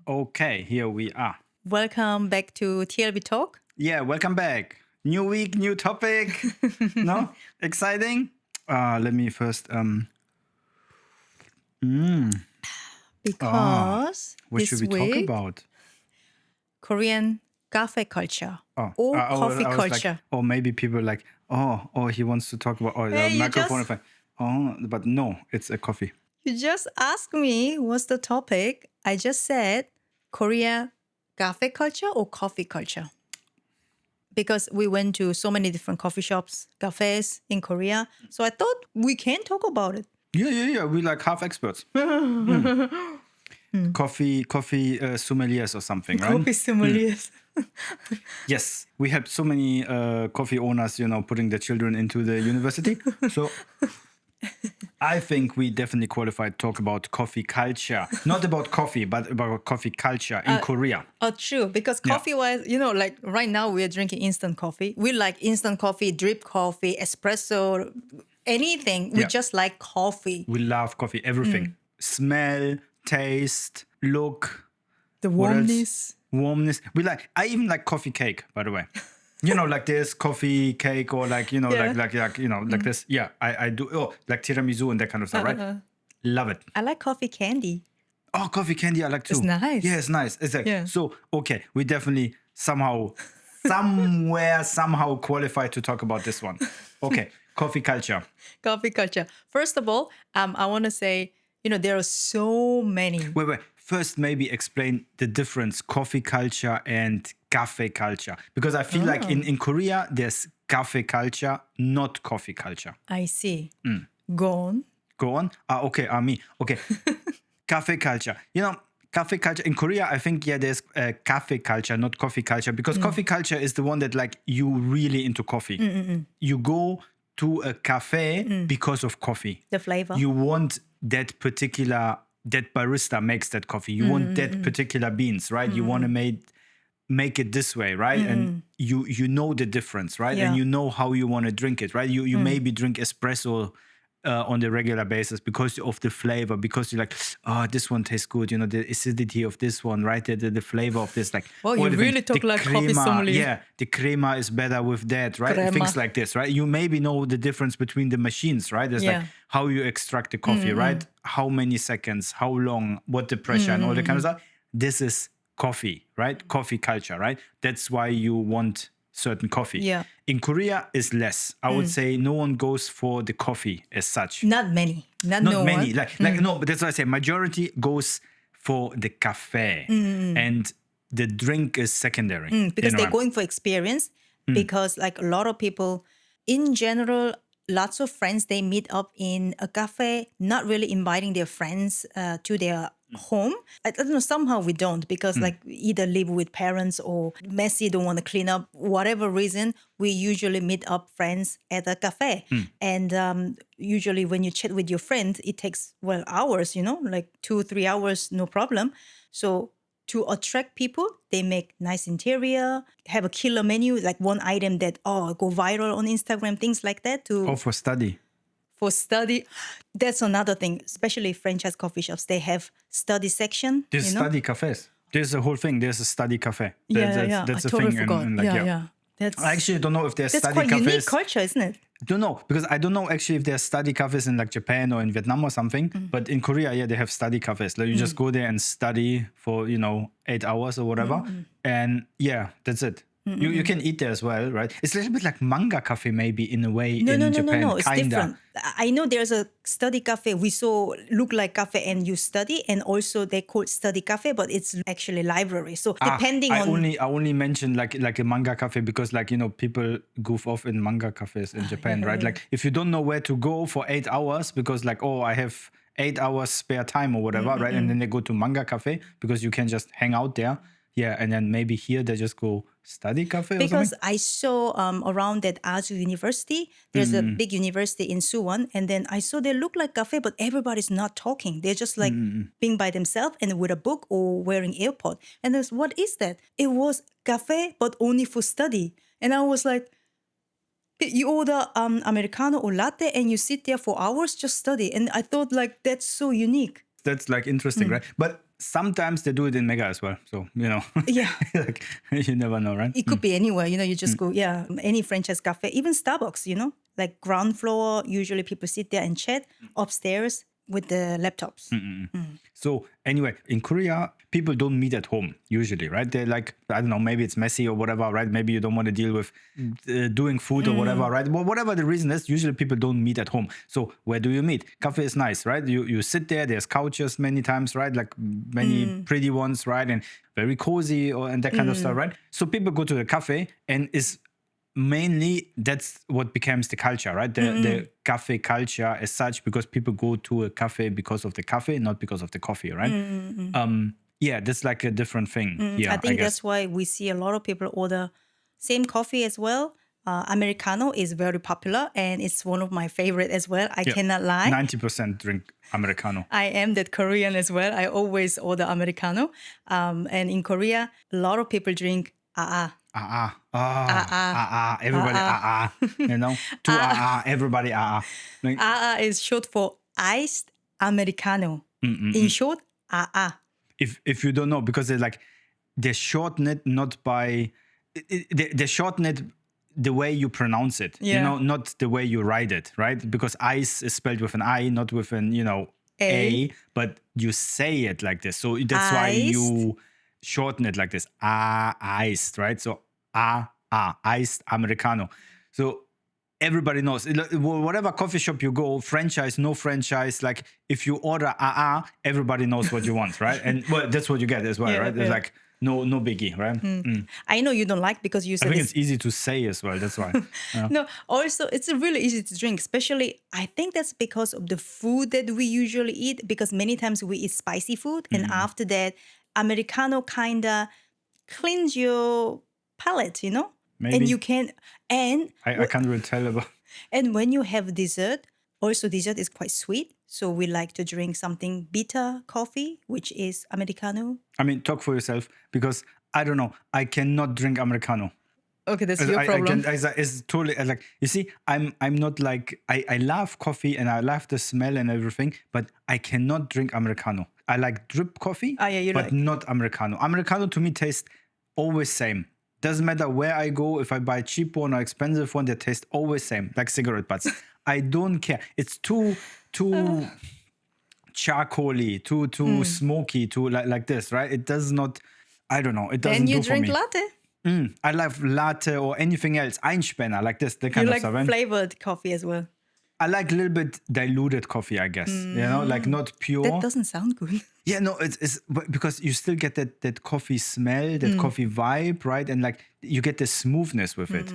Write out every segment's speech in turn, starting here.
Okay, here we are. Welcome back to TLB Talk. Yeah, welcome back. New week, new topic. No? Exciting? Let me first Because what this should we talk week, about? Korean cafe culture or I coffee was culture. like, or maybe people like, he wants to talk about Hey, the you microphone. just- But no, it's a coffee. You just asked me what's the topic. I just said Korea cafe culture or coffee culture. Because we went to so many different coffee shops, cafes in Korea. So I thought we can talk about it. Yeah. We like half experts. Coffee sommeliers or something, right? Coffee sommeliers. Yes, we had so many coffee owners, putting their children into the university. So I think we definitely qualified to talk about coffee culture. Not about coffee, but about coffee culture in Korea. Oh, true. Because Yeah. coffee-wise, like right now we're drinking instant coffee. We like instant coffee, drip coffee, espresso, anything. We Yeah. just like coffee. We love coffee, everything. Smell, taste, look, The what else? warmness. Warmness. I even like coffee cake, by the way. Like this coffee cake or like this. Yeah, I do. Oh, like tiramisu and that kind of stuff, right? Love it. I like coffee candy. Oh, coffee candy I like too. It's nice. Yeah, it's nice. It's like, Yeah. So, okay, we definitely somehow qualified to talk about this one. Okay, coffee culture. Coffee culture. First of all, I want to say, there are so many. Wait. First, maybe explain the difference, coffee culture and cafe culture. Because I feel like in Korea, there's cafe culture, not coffee culture. I see. Go on. Go on. Me. Okay. Cafe culture. Cafe culture in Korea, I think, there's cafe culture, not coffee culture. Because coffee culture is the one that like you really into coffee. You go to a cafe because of coffee. The flavor. You want that barista makes that coffee. You want that particular beans, right? You want to make it this way, right? And you know the difference, right? Yeah. And you know how you want to drink it, right? You maybe drink espresso on the regular basis because of the flavor, because you're like, this one tastes good, the acidity of this one, right? The flavor of this, like, Wow, all you the really things. talk The like coffee sommelier. Yeah, the crema is better with that, right? Crema. Things like this, right? You maybe know the difference between the machines, right? It's like how you extract the coffee, right? How many seconds, how long, what the pressure and all that kind of stuff. This is coffee, right? Coffee culture, right? That's why you want certain coffee. Yeah. In Korea is less. I would say no one goes for the coffee as such. Not many. Not Not no many. one. Like no, but that's what I say. Majority goes for the cafe, and the drink is secondary. Because they're going for experience. Because like a lot of people, in general, lots of friends, they meet up in a cafe, not really inviting their friends to their home. I don't know, somehow we don't, because like we either live with parents or messy, don't want to clean up, whatever reason, we usually meet up friends at a cafe. And usually when you chat with your friend, it takes, hours, like 2-3 hours, no problem. So to attract people, they make nice interior, have a killer menu, like one item that, go viral on Instagram, things like that. For study. For study. That's another thing, especially franchise coffee shops. They have study section. There's study cafes. There's a whole thing. There's a study cafe. Yeah. That's I a totally thing. forgot. And like, That's, I actually don't know if there's that's study quite cafes. unique culture, isn't it? Don't know, because I don't know actually if there's study cafes in like Japan or in Vietnam or something. But in Korea, they have study cafes. Like you just go there and study for 8 hours or whatever, and that's it. You can eat there as well, right? It's a little bit like manga cafe maybe in a way in Japan. No. It's kinda. different. I know there's a study cafe. We saw look like cafe and you study, and also they call it study cafe, but it's actually library. So depending I on only mentioned like a manga cafe because people goof off in manga cafes in Japan, right? yeah. Like if you don't know where to go for 8 hours because like I have 8 hours spare time or whatever, right? And then they go to manga cafe because you can just hang out there. Yeah, and then maybe here they just go study cafe or because something? I saw around that Azu University, there's a big university in Suwon, and then I saw they look like cafe, but everybody's not talking. They're just like being by themselves and with a book or wearing AirPod. And there's, what is that? It was cafe, but only for study. And I was like, you order Americano or latte and you sit there for hours, just study. And I thought like, that's so unique. That's like interesting, right? But sometimes they do it in Mega as well. So, Yeah. like, you never know, right? It could be anywhere, you just go, any franchise cafe, even Starbucks, like ground floor, usually people sit there and chat, upstairs with the laptops. So anyway, in Korea, people don't meet at home usually, right? They're like, I don't know, maybe it's messy or whatever, right? Maybe you don't want to deal with doing food or whatever, right? Well, whatever the reason is, usually people don't meet at home. So where do you meet? Cafe is nice, right? You sit there, there's couches many times, right? Like many pretty ones, right? And very cozy and that kind of stuff, right? So people go to the cafe and is mainly that's what becomes the culture, right? The cafe culture as such, because people go to a cafe because of the cafe, not because of the coffee, right? Yeah, that's like a different thing here. I think guess. that's why we see a lot of people order same coffee as well. Americano is very popular and it's one of my favorite as well. I cannot lie. 90% drink Americano. I am that Korean as well. I always order Americano. And in Korea, a lot of people drink everybody everybody like, is short for iced Americano. In short, If you don't know, because they shorten it not by they shorten it the way you pronounce it, not the way you write it, right? Because ice is spelled with an I, not with an a, but you say it like this, so that's why you shorten it like this. Iced, right? So iced Americano. So everybody knows. Whatever coffee shop you go, franchise, no franchise, like if you order everybody knows what you want, right? And well, that's what you get as well, right? It's like no biggie, right? I know you don't like because you said I think it's easy to say as well. That's why. No, also it's really easy to drink, especially I think that's because of the food that we usually eat, because many times we eat spicy food and after that Americano kind of cleans your palate, Maybe. And you can, and I can't really tell about. And when you have dessert, also dessert is quite sweet. So we like to drink something bitter coffee, which is Americano. I mean, talk for yourself, because I don't know. I cannot drink Americano. Okay, that's your problem. It's totally like, you see, I'm not like, I love coffee and I love the smell and everything, but I cannot drink Americano. I like drip coffee, but not Americano. Americano to me tastes always same. Doesn't matter where I go, if I buy cheap one or expensive one, they taste always same, like cigarette butts. I don't care. It's too charcoaly, too smoky, too like this, right? It does not, I don't know. It doesn't do for me. Then you drink latte? I love latte or anything else. Einspänner, like this, the kind of stuff. You like flavored coffee as well? I like a little bit diluted coffee, I guess. Like not pure. That doesn't sound good. Yeah, no, it's because you still get that coffee smell, that coffee vibe, right? And like you get the smoothness with it.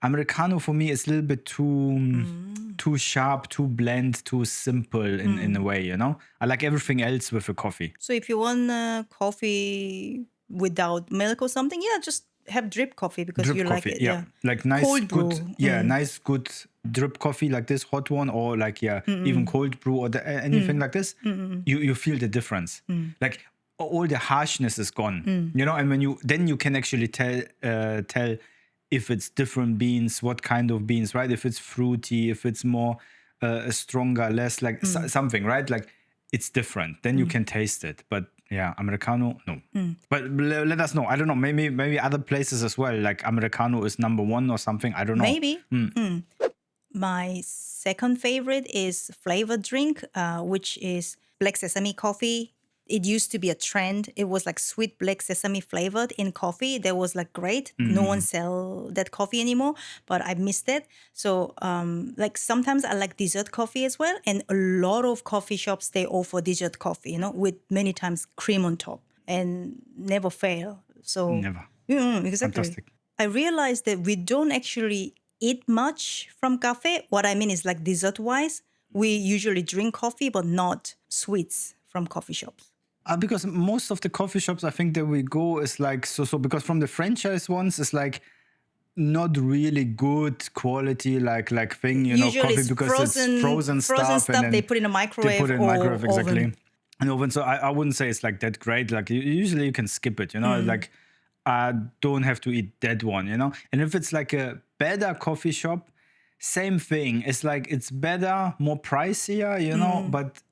Americano for me is a little bit too sharp, too bland, too simple in a way, I like everything else with a coffee. So if you want coffee without milk or something, just have drip coffee because drip you coffee, like it. Like nice, cold good, brew. Nice, good drip coffee like this, hot one, or like even cold brew or anything like this. You feel the difference. Like all the harshness is gone, and when you can actually tell if it's different beans, what kind of beans, right? If it's fruity, if it's more stronger, less, like something, right? Like it's different. Then you can taste it, but. Yeah, Americano, no. But let us know. I don't know. Maybe other places as well. Like Americano is number one or something. I don't know. Maybe. My second favorite is flavored drink, which is black sesame coffee. It used to be a trend. It was like sweet black sesame flavored in coffee. That was like great. No one sell that coffee anymore, but I missed it. So like sometimes I like dessert coffee as well. And a lot of coffee shops, they offer dessert coffee, with many times cream on top and never fail. So never. Exactly. Fantastic. I realized that we don't actually eat much from cafe. What I mean is like dessert wise, we usually drink coffee, but not sweets from coffee shops. Because most of the coffee shops, I think that we go is like, so because from the franchise ones, it's like not really good quality, like thing, Usually coffee, because it's frozen stuff. And then they put in a microwave. They put it in a microwave, exactly. Oven. And oven, so I wouldn't say it's like that great. Like usually you can skip it, like I don't have to eat that one, And if it's like a better coffee shop, same thing. It's like it's better, more pricier, but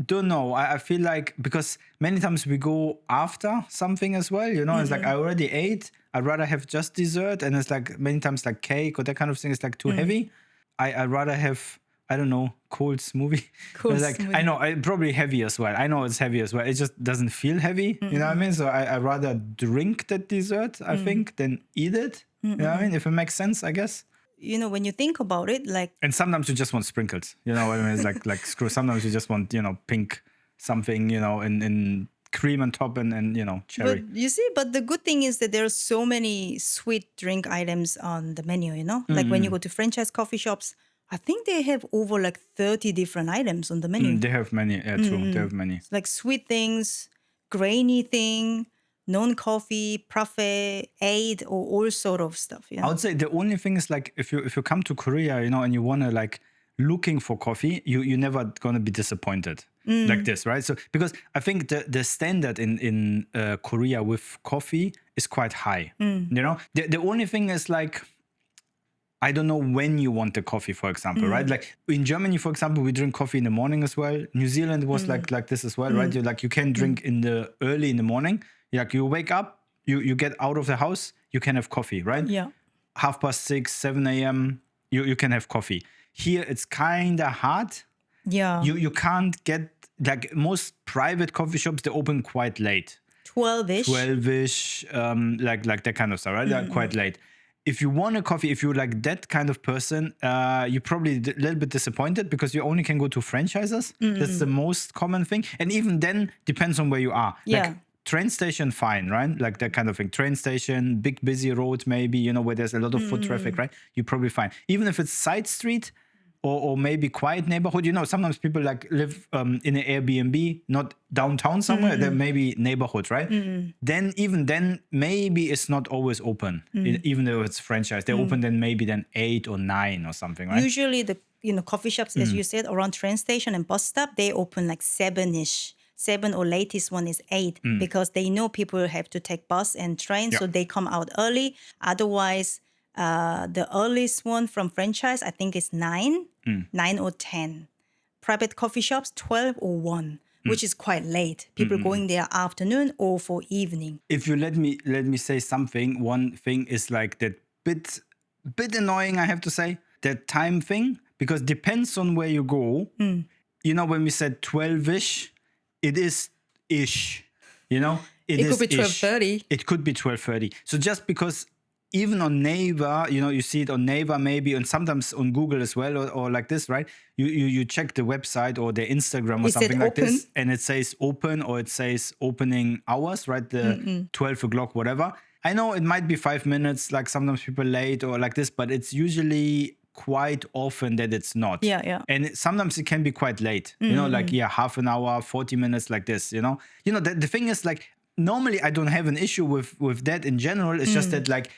don't know. I feel like because many times we go after something as well, you know, it's like I already ate. I'd rather have just dessert, and it's like many times like cake or that kind of thing is like too heavy. I'd rather have, I don't know, cold smoothie. Cold Like smoothie. I know, probably heavy as well. I know it's heavy as well. It just doesn't feel heavy. You know what I mean? So I'd rather drink that dessert, I think, than eat it. You know what I mean? If it makes sense, I guess. You know, when you think about it, like And sometimes you just want sprinkles. You know what I mean? It's like screw. Sometimes you just want, you know, pink something, you know, in cream on top and you know, cherry. But you see, but the good thing is that there are so many sweet drink items on the menu, you know? Like when you go to franchise coffee shops, I think they have over like 30 different items on the menu. They have many, yeah, true. They have many. Like sweet things, grainy thing, non-coffee, parfait, aid, or all sort of stuff. I Yeah. would say the only thing is like if you come to Korea, you know, and you wanna like looking for coffee, you're never gonna be disappointed like this, right? So because I think the standard in Korea with coffee is quite high. You know, the only thing is like, I don't know when you want the coffee, for example, right? Like in Germany, for example, we drink coffee in the morning as well. New Zealand was like this as well, right? You can drink early in the morning. Like you wake up, you get out of the house, you can have coffee, right? Yeah. 6:30, 7 a.m. You can have coffee. Here it's kind of hard. Yeah. You can't get, like most private coffee shops, they open quite late. 12-ish. 12-ish, like that kind of stuff, right? They're quite late. If you want a coffee, if you're like that kind of person, you're probably a little bit disappointed because you only can go to franchises. That's the most common thing. And even then, depends on where you are. Yeah. Like train station, fine, right? Like that kind of thing. Train station, big busy road maybe, you know, where there's a lot of foot traffic, right? You're probably fine. Even if it's side street, or maybe quiet neighborhood. You know, sometimes people like live in an Airbnb, not downtown somewhere. There may be neighborhoods, right? Then even then, maybe it's not always open, even though it's franchise. They open then maybe then 8 or 9 or something, right? Usually the coffee shops, as you said, around train station and bus stop, they open like 7-ish. 7 or latest one is 8 because they know people have to take bus and train, so they come out early. Otherwise, the earliest one from franchise, I think is 9 or 10. Private coffee shops, 12 or 1, which is quite late. People going there afternoon or for evening. If you let me say something, one thing is like that bit annoying, I have to say, that time thing, because depends on where you go. You know, when we said 12-ish, it is ish. You know, It could be 12:30. It could be 12:30. So just because even on Naver, you know, you see it on Naver maybe, and sometimes on Google as well, or like this, right? You check the website or their Instagram or Is it something like this, open? and it says open or it says opening hours, right? The 12 o'clock, whatever. I know it might be 5 minutes, like sometimes people late or like this, but it's usually quite often that it's not. Yeah. And sometimes it can be quite late, you know, like, half an hour, 40 minutes like this, you know. You know, the thing is like, normally I don't have an issue with that in general. It's just that like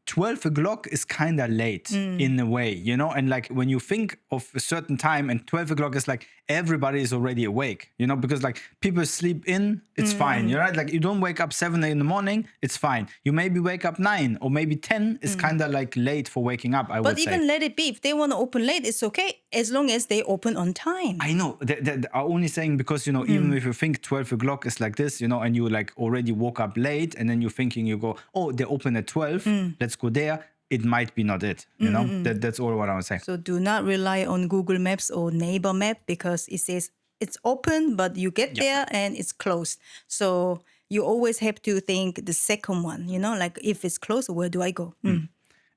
12 o'clock is kind of late in a way, you know? And like when you think of a certain time and 12 o'clock is like everybody is already awake, you know? Because like people sleep in, it's fine, you're right? Like you don't wake up 7 in the morning, it's fine. You maybe wake up 9 or maybe 10 is kind of like late for waking up, I would But say. even let it be. If they want to open late, it's okay as long as they open on time. I know. I'm only saying because, you know, even if you think 12 o'clock is like this, you know, and you like already woke up late and then you're thinking, you go, oh, they open at 12, let's go there. It might be not it, you know? That's all what I was saying. So do not rely on Google Maps or Neighbor Map because it says it's open, but you get there and it's closed. So you always have to think the second one, you know, like if it's closed, where do I go?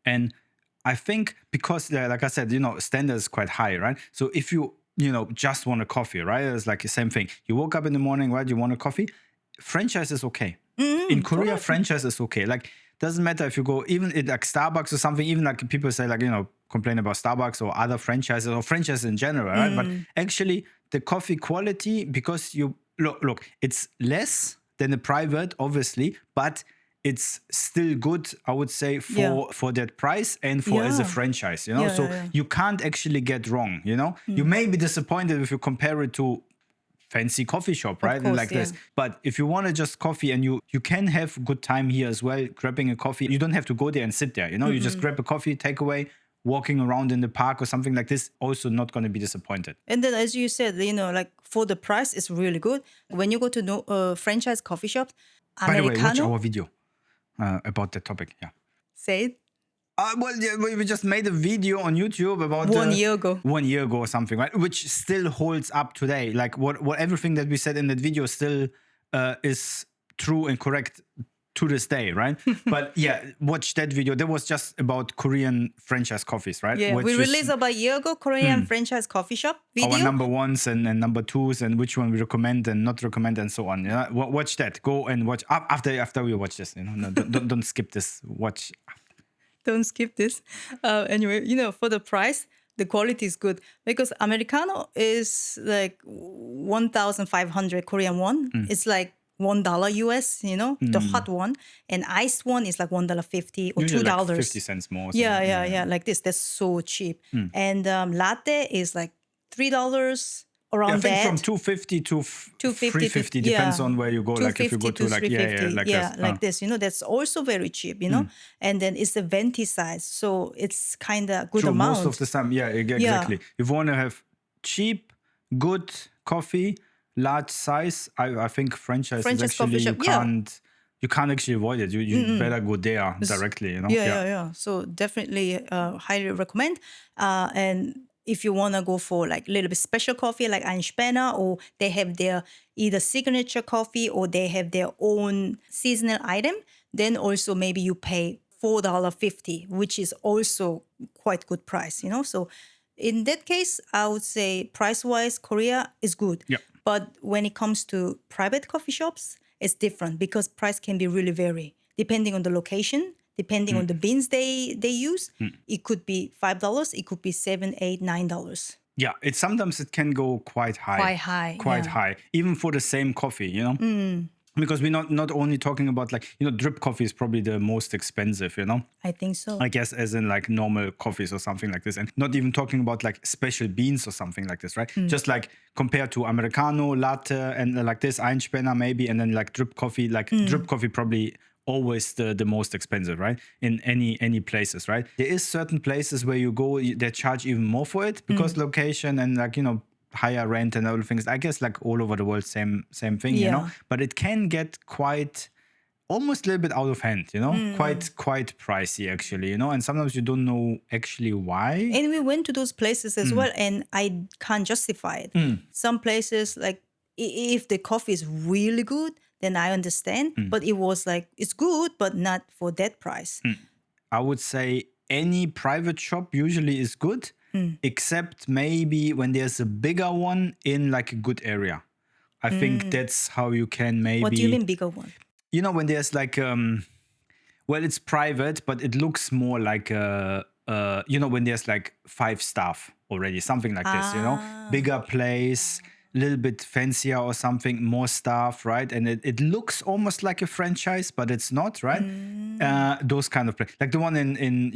And I think because, like I said, you know, standard is quite high, right? So if you know, just want a coffee, right? It's like the same thing. You woke up in the morning, right? You want a coffee. Franchise is okay. In Korea, franchise is okay. Like, doesn't matter if you go even at like Starbucks or something, even like people say like, you know, complain about Starbucks or other franchises or franchises in general, right? But actually the coffee quality, because you look, it's less than a private, obviously, but it's still good, I would say, for that price and for as a franchise, you know? You can't actually get wrong, you know? You may be disappointed if you compare it to fancy coffee shop, right? Course, and like this. But if you want to just coffee and you can have good time here as well, grabbing a coffee, you don't have to go there and sit there, you know? You just grab a coffee, take away, walking around in the park or something like this, also not going to be disappointed. And then as you said, you know, like for the price, it's really good. When you go to franchise coffee shops, By the way, watch Americano, our video about that topic. Yeah. say it, Well, yeah, we just made a video on YouTube about 1 year ago. 1 year ago or something, right? Which still holds up today. Like what everything that we said in that video still is true and correct to this day, right? But yeah, watch that video. That was just about Korean franchise coffees, right? Yeah, Which we is released about a year ago Korean franchise coffee shop video. our number ones and number twos and which one we recommend and not recommend and so on. Yeah, watch that. Go and watch after we watch this. You know, no, don't skip this. Watch. Don't skip this. Anyway, for the price, the quality is good because Americano is like 1,500 Korean won. It's like $1 US, the hot one, and iced one is like $1.50 or Usually $2. like 50 cents more. Or Yeah, like this. That's so cheap. And latte is like $3 around I think that. from 250 to 250 350 depends on where you go. Like if you go to like 350, like this. That's also very cheap. And then it's the venti size, so it's kind of good True, amount. most of the time, yeah, exactly. If you want to have cheap, good coffee, large size, I think franchise is actually coffee shop, you can't actually avoid it. You better go there directly. Yeah. So definitely highly recommend. And if you want to go for like a little bit special coffee like Einspanner, or they have their either signature coffee or they have their own seasonal item, then also maybe you pay $4.50, which is also quite good price, So in that case, I would say price-wise, Korea is good. Yeah. But when it comes to private coffee shops, it's different because price can be really vary depending on the location, depending on the beans they use. It could be $5, it could be $7, $8, $9. Yeah, sometimes it can go quite high. Quite high. Even for the same coffee, Because we're not only talking about like, drip coffee is probably the most expensive, I think so. I guess as in like normal coffees or something like this. And not even talking about like special beans or something like this, right? Just like compared to Americano, latte, and like this, Einspanner maybe, and then like drip coffee, drip coffee probably always the most expensive, right? In any places, right? There is certain places where you go, they charge even more for it because location and like, higher rent and other things. I guess like all over the world, same thing, But it can get quite almost a little bit out of hand, quite pricey actually, And sometimes you don't know actually why. And we went to those places as well, and I can't justify it. Some places, like if the coffee is really good, then I understand. But it was like, it's good, but not for that price. I would say any private shop usually is good. Except maybe when there's a bigger one in like a good area. I think that's how you can maybe... What do you mean bigger one? When there's like, well, it's private, but it looks more like, when there's like 5 staff already, something like this, Bigger place, a little bit fancier or something, more staff, right? And it looks almost like a franchise, but it's not, right? Those kind of places. Like the one in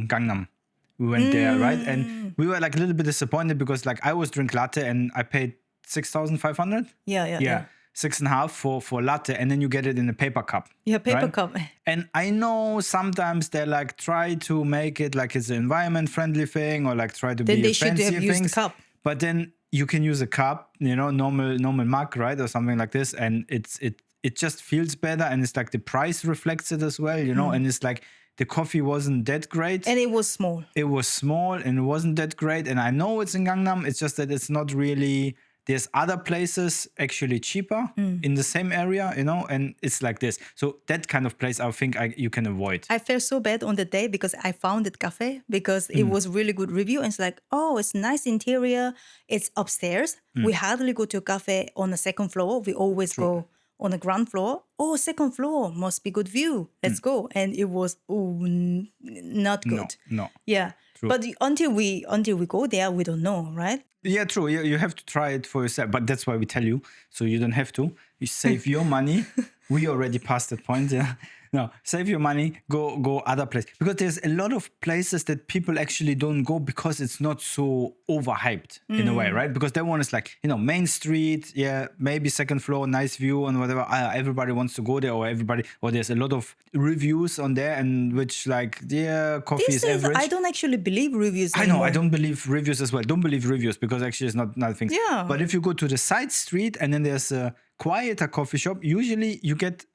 Gangnam. We went there, right? And we were like a little bit disappointed because like I was drink latte and I paid 6,500. Yeah. 6.5 for latte, and then you get it in a paper cup. Yeah, paper right? cup. And I know sometimes they like try to make it like it's an environment friendly thing or like try to then be they a should fancy have used things. the cup. But then you can use a cup, normal mug, right, or something like this, and it just feels better, and it's like the price reflects it as well, and it's like. The coffee wasn't that great. And it was small. It was small and it wasn't that great. And I know it's in Gangnam. It's just that it's not really... There's other places actually cheaper in the same area, and it's like this. So that kind of place, I think you can avoid. I felt so bad on the day because I found that cafe because it was really good review. And it's like, oh, it's nice interior. It's upstairs. We hardly go to a cafe on the second floor. We always go on the ground floor. Oh, second floor must be good view. Let's go. And it was not good. No. Yeah. True. But until we go there, we don't know, right? Yeah, true. You have to try it for yourself. But that's why we tell you. So you don't have to. You save your money We already passed that point, yeah. No, save your money, go other place. Because there's a lot of places that people actually don't go because it's not so overhyped in a way, right? Because that one is like, Main Street, yeah, maybe second floor, nice view and whatever. Everybody wants to go there, or there's a lot of reviews on there, and which like, yeah, coffee These is days, average. I don't actually believe reviews I anymore. know, I don't believe reviews as well. Don't believe reviews because actually it's not things. Yeah. But if you go to the side street and then there's a quieter coffee shop, usually you get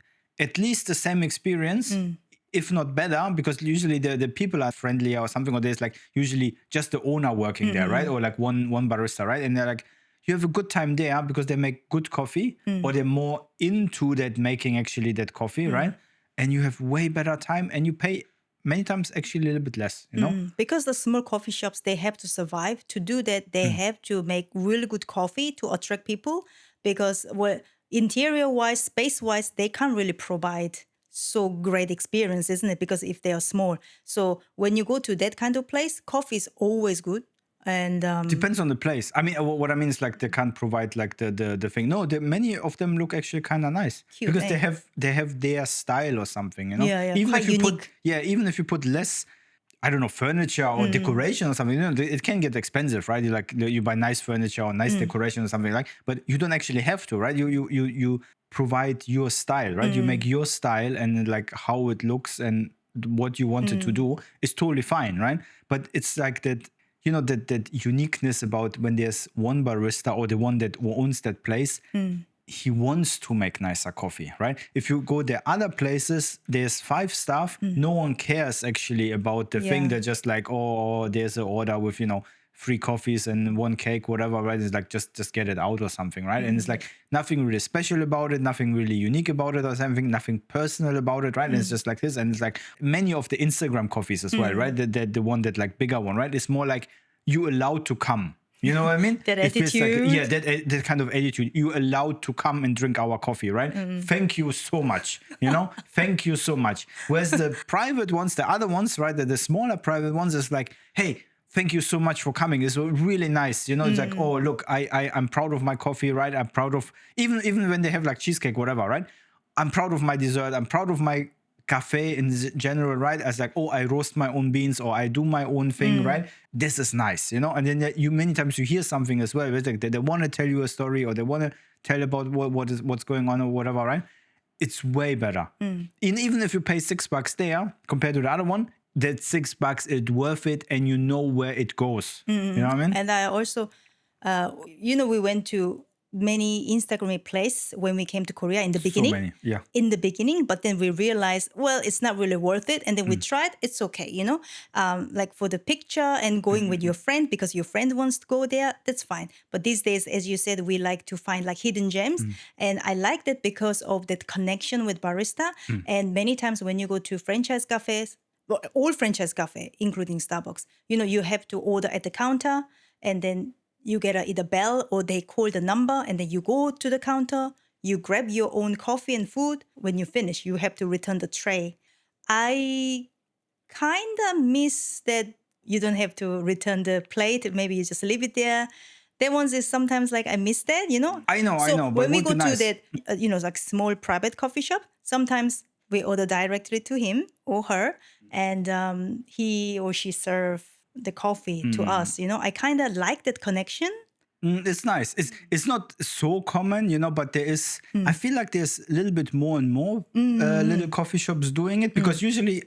at least the same experience, if not better, because usually the people are friendlier or something, or there's like usually just the owner working there, right? Or like one barista, right? And they're like, you have a good time there because they make good coffee, or they're more into that making actually that coffee, right? And you have way better time and you pay many times actually a little bit less, Because the small coffee shops, they have to survive. To do that, they have to make really good coffee to attract people, because interior-wise, space-wise, they can't really provide so great experience, isn't it? Because if they are small. So when you go to that kind of place, coffee is always good. And depends on the place. I mean, what I mean is like they can't provide like the thing. No, many of them look actually kind of nice. Cute, because eh? they have their style or something, Yeah, Even quite if you unique. even if you put less, I don't know, furniture or decoration or something, it can get expensive, right? You buy nice furniture or nice decoration or something like, but you don't actually have to, right? You provide your style, right? You make your style, and like how it looks and what you wanted to do is totally fine, right? But it's like that, that uniqueness about when there's one barista or the one that owns that place. He wants to make nicer coffee, right? If you go there other places, there's 5 staff. No one cares actually about the thing. Yeah. They're just like, oh, there's an order with, 3 coffees and 1 cake, whatever, right? It's like, just get it out or something, right? And it's like nothing really special about it, nothing really unique about it or something, nothing personal about it, right? And it's just like this. And it's like many of the Instagram coffees as well, right? The one that like bigger one, right? It's more like you allowed to come. You know what I mean? That It feels attitude. like, that kind of attitude. You allowed to come and drink our coffee, right? Thank you so much. Thank you so much. Whereas the private ones, the other ones, right? The smaller private ones is like, hey, thank you so much for coming. It's really nice. It's like, oh, look, I'm proud of my coffee, right? I'm proud of, even when they have like cheesecake, whatever, right? I'm proud of my dessert. I'm proud of my cafe in general, right? As like, oh, I roast my own beans or I do my own thing, right? This is nice, And then many times you hear something as well. It's like they want to tell you a story or they want to tell about what's going on or whatever, right? It's way better. Even if you pay $6 there compared to the other one, that $6 is worth it, and you know where it goes. You know what I mean? And I also, we went to many Instagram places when we came to Korea in the beginning. So many, yeah. In the beginning, but then we realized, well, it's not really worth it. And then we tried, it's okay, like for the picture and going with your friend because your friend wants to go there, that's fine. But these days, as you said, we like to find like hidden gems. And I like that because of that connection with barista. And many times when you go to franchise cafes, well, all franchise cafe, including Starbucks, you have to order at the counter, and then you get either bell or they call the number, and then you go to the counter, you grab your own coffee and food. When you finish, you have to return the tray. I kind of miss that you don't have to return the plate. Maybe you just leave it there. That one is sometimes like I miss that, I know. So But when we would go be nice. to that, like small private coffee shop, sometimes we order directly to him or her, and he or she serve the coffee to us. I kind of like that connection. It's nice. It's not so common, but there is. I feel like there's a little bit more and more little coffee shops doing it, because usually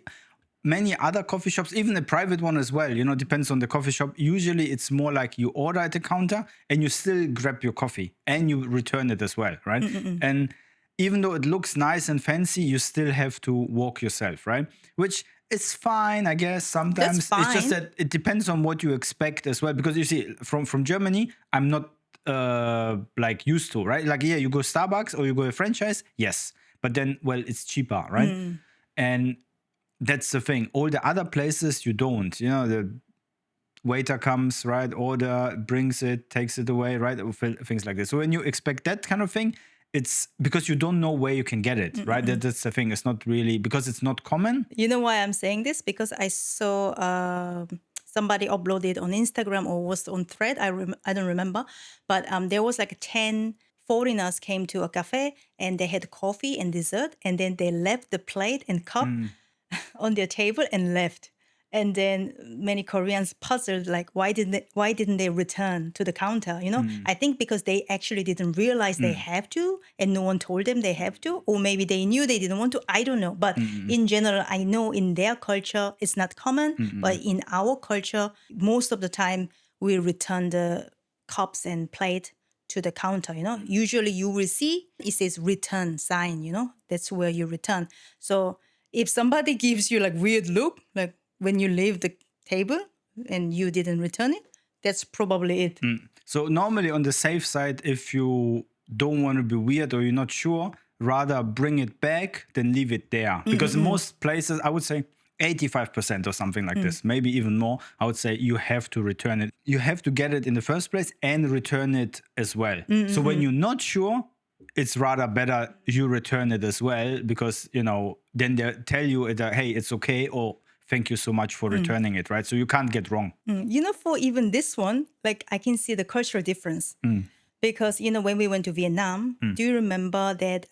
many other coffee shops, even a private one as well, depends on the coffee shop. Usually it's more like you order at the counter and you still grab your coffee and you return it as well, right? And even though it looks nice and fancy, you still have to walk yourself, right? Which is fine, I guess, sometimes. That's It's just fine. that it depends on what you expect as well. Because you see, from Germany, I'm not like used to, right? Like, yeah, you go Starbucks or you go a franchise, yes. But then, well, it's cheaper, right? And that's the thing. All the other places, you don't. The waiter comes, right? Order, brings it, takes it away, right? Things like this. So when you expect that kind of thing, it's because you don't know where you can get it, right? That's the thing. It's not really, because it's not common. You know why I'm saying this? Because I saw somebody uploaded on Instagram or was on Thread. I don't remember, but there was like 10 foreigners came to a cafe and they had coffee and dessert, and then they left the plate and cup on their table and left. And then many Koreans puzzled, like, why didn't they return to the counter? I think because they actually didn't realize they have to, and no one told them they have to, or maybe they knew they didn't want to. I don't know. But in general, I know in their culture it's not common. But in our culture, most of the time we return the cups and plate to the counter. Usually you will see it says return sign. That's where you return. So if somebody gives you like weird look, like when you leave the table and you didn't return it, that's probably it. So normally on the safe side, if you don't want to be weird or you're not sure, rather bring it back than leave it there. Because in most places, I would say 85% or something like this, maybe even more, I would say you have to return it. You have to get it in the first place and return it as well. So when you're not sure, it's rather better you return it as well, because, then they tell you, hey, it's okay, or thank you so much for returning it, right? So you can't get wrong. For even this one, like I can see the cultural difference. Because, when we went to Vietnam, do you remember that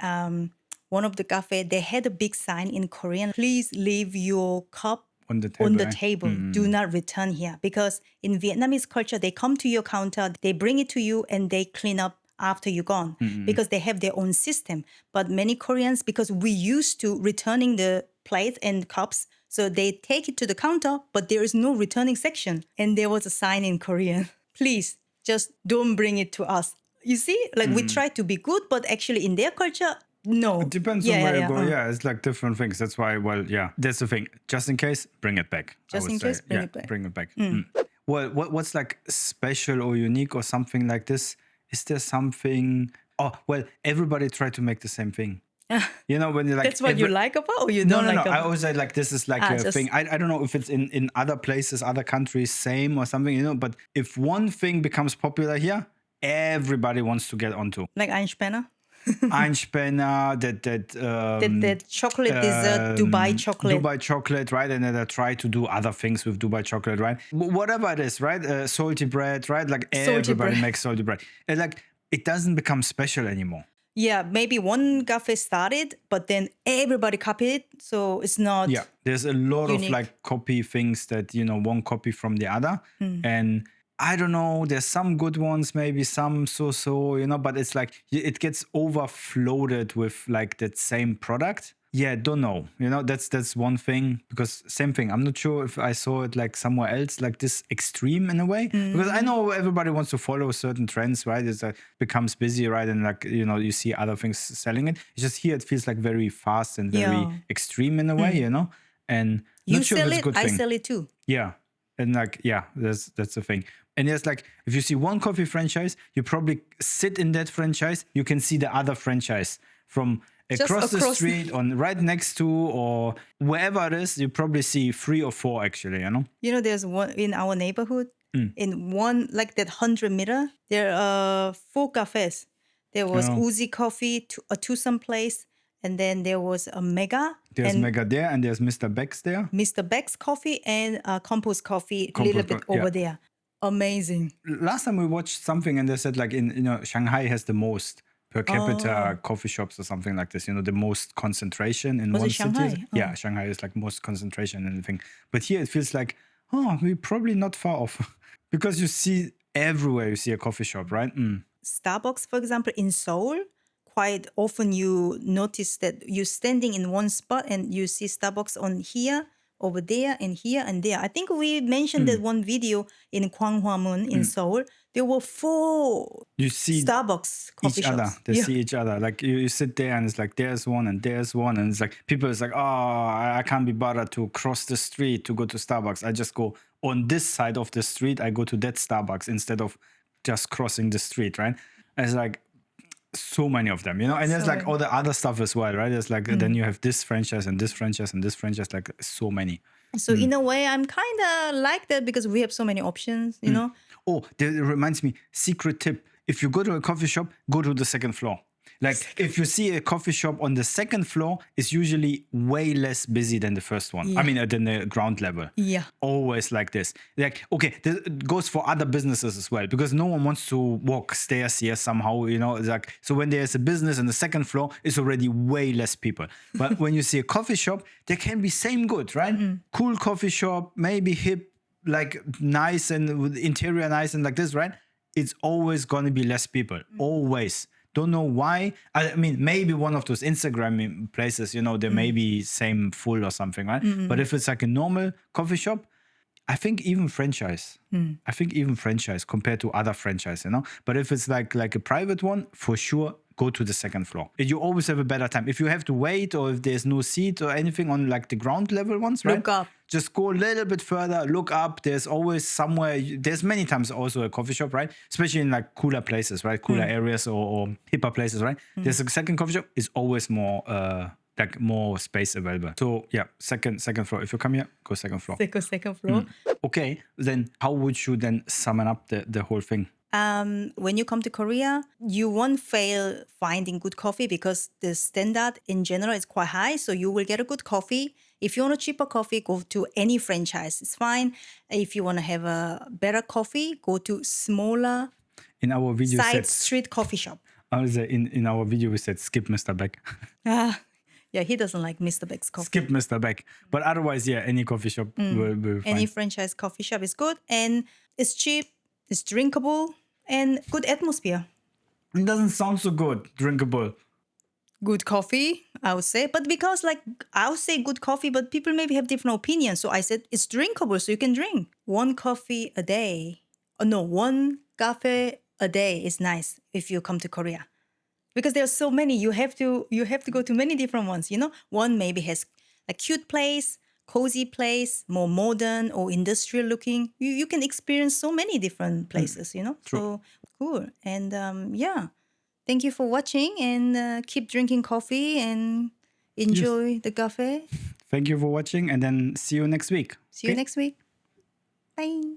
one of the cafe, they had a big sign in Korean, please leave your cup on the table. Do not return here. Because in Vietnamese culture, they come to your counter, they bring it to you, and they clean up after you're gone, because they have their own system. But many Koreans, because we used to returning the plates and cups, so they take it to the counter, but there is no returning section. And there was a sign in Korean, please just don't bring it to us. You see, like we try to be good, but actually in their culture, no. It depends on where you go. Yeah, it's like different things. That's why, that's the thing. Just in case, bring it back. Bring it back. Bring it back. Well, what's like special or unique or something like this? Is there something? Oh, well, everybody try to make the same thing. When you're like, that's what you like about, or you don't like about? I always say like this is like a thing. I don't know if it's in other places, other countries, same or something, but if one thing becomes popular here, everybody wants to get onto. Like Einspänner? Einspänner, that chocolate dessert, Dubai chocolate, right? And then they try to do other things with Dubai chocolate, right? Whatever it is, right? Salty bread, right? Like everybody makes salty bread. And like it doesn't become special anymore. Yeah, maybe one cafe started, but then everybody copied it, so it's not. Yeah, there's a lot unique. of like copy things that one copy from the other, and I don't know. There's some good ones, maybe some so, but it's like it gets overfloated with like that same product. Yeah, don't know. That's one thing, because same thing. I'm not sure if I saw it like somewhere else, like this extreme in a way. Because I know everybody wants to follow certain trends, right? It becomes busy, right? And like, you see other things selling it. It's just here it feels like very fast and very extreme in a way, And you not sure sell if it's it, a good I thing. sell it too. Yeah. And like, that's the thing. And it's like, if you see one coffee franchise, you probably sit in that franchise, you can see the other franchise from across the street, on right next to, or wherever it is, you probably see 3 or 4 actually, There's one in our neighborhood, in one, like that 100-meter, there are 4 cafes. There was Uzi Coffee, to some place, and then there was a Mega. There's Mega there, and there's Mr. Beck's there. Mr. Beck's Coffee and Compost Coffee a little bit over there. Amazing. Last time we watched something and they said like in Shanghai has the most per capita coffee shops or something like this, the most concentration in one city. Yeah, Shanghai is like most concentration and everything. But here it feels like, we're probably not far off because you see everywhere you see a coffee shop, right? Starbucks, for example, in Seoul, quite often you notice that you're standing in one spot and you see Starbucks on here, over there, and here and there. I think we mentioned that one video in Gwanghwamun in Seoul. There were 4 Starbucks coffee shops. They see each other. Like you sit there and it's like there's one and there's one, and it's like people is like, I can't be bothered to cross the street to go to Starbucks. I just go on this side of the street. I go to that Starbucks instead of just crossing the street, right? And it's like so many of them, and there's like all the other stuff as well, right? There's like then you have this franchise and this franchise and this franchise, like so many. So in a way, I'm kind of like that because we have so many options, Oh, that reminds me, secret tip. If you go to a coffee shop, go to the second floor. Like if you see a coffee shop on the second floor, it's usually way less busy than the first one. I mean, than the ground level. Yeah. Always like this. Like, okay, it goes for other businesses as well, because no one wants to walk stairs here somehow, you know. It's like, so when there's a business on the second floor, it's already way less people. But when you see a coffee shop, they can be same good, right? Cool coffee shop, maybe hip, like nice and with interior nice and like this, right? It's always going to be less people. Always. Don't know why. I mean, maybe one of those Instagram places, you know, they may be same full or something, right? But if it's like a normal coffee shop, I think even franchise. I think even franchise compared to other franchise, you know. But if it's like a private one, for sure, go to the second floor. You always have a better time. If you have to wait or if there's no seat or anything on like the ground level ones, right? Look up. Just go a little bit further, look up. There's always somewhere, there's many times also a coffee shop, right? Especially in like cooler places, right? Cooler areas or hipper places, right? There's a second coffee shop, is always more like more space available. So yeah, second floor. If you come here, go second floor. Second floor. Okay, then how would you then sum up the whole thing? When you come to Korea, you won't fail finding good coffee because the standard in general is quite high. So you will get a good coffee. If you want a cheaper coffee, go to any franchise. It's fine. If you want to have a better coffee, go to smaller In our video, side street coffee shop. In our video, we said skip Mr. Beck. Yeah, he doesn't like Mr. Beck's coffee. Skip Mr. Beck. But otherwise, yeah, any coffee shop will be fine. Any franchise coffee shop is good and it's cheap, it's drinkable, and good atmosphere. It doesn't sound so good, drinkable. Good coffee, I would say. But because like, I would say good coffee, but people maybe have different opinions. So I said it's drinkable, so you can drink. One coffee a day. One cafe a day is nice if you come to Korea. Because there are so many, you have to go to many different ones, you know. One maybe has a cute place, cozy place, more modern or industrial looking. You can experience so many different places, you know. True. So cool. And yeah, thank you for watching and keep drinking coffee and enjoy the cafe. Thank you for watching and then see you next week. See you next week. Bye.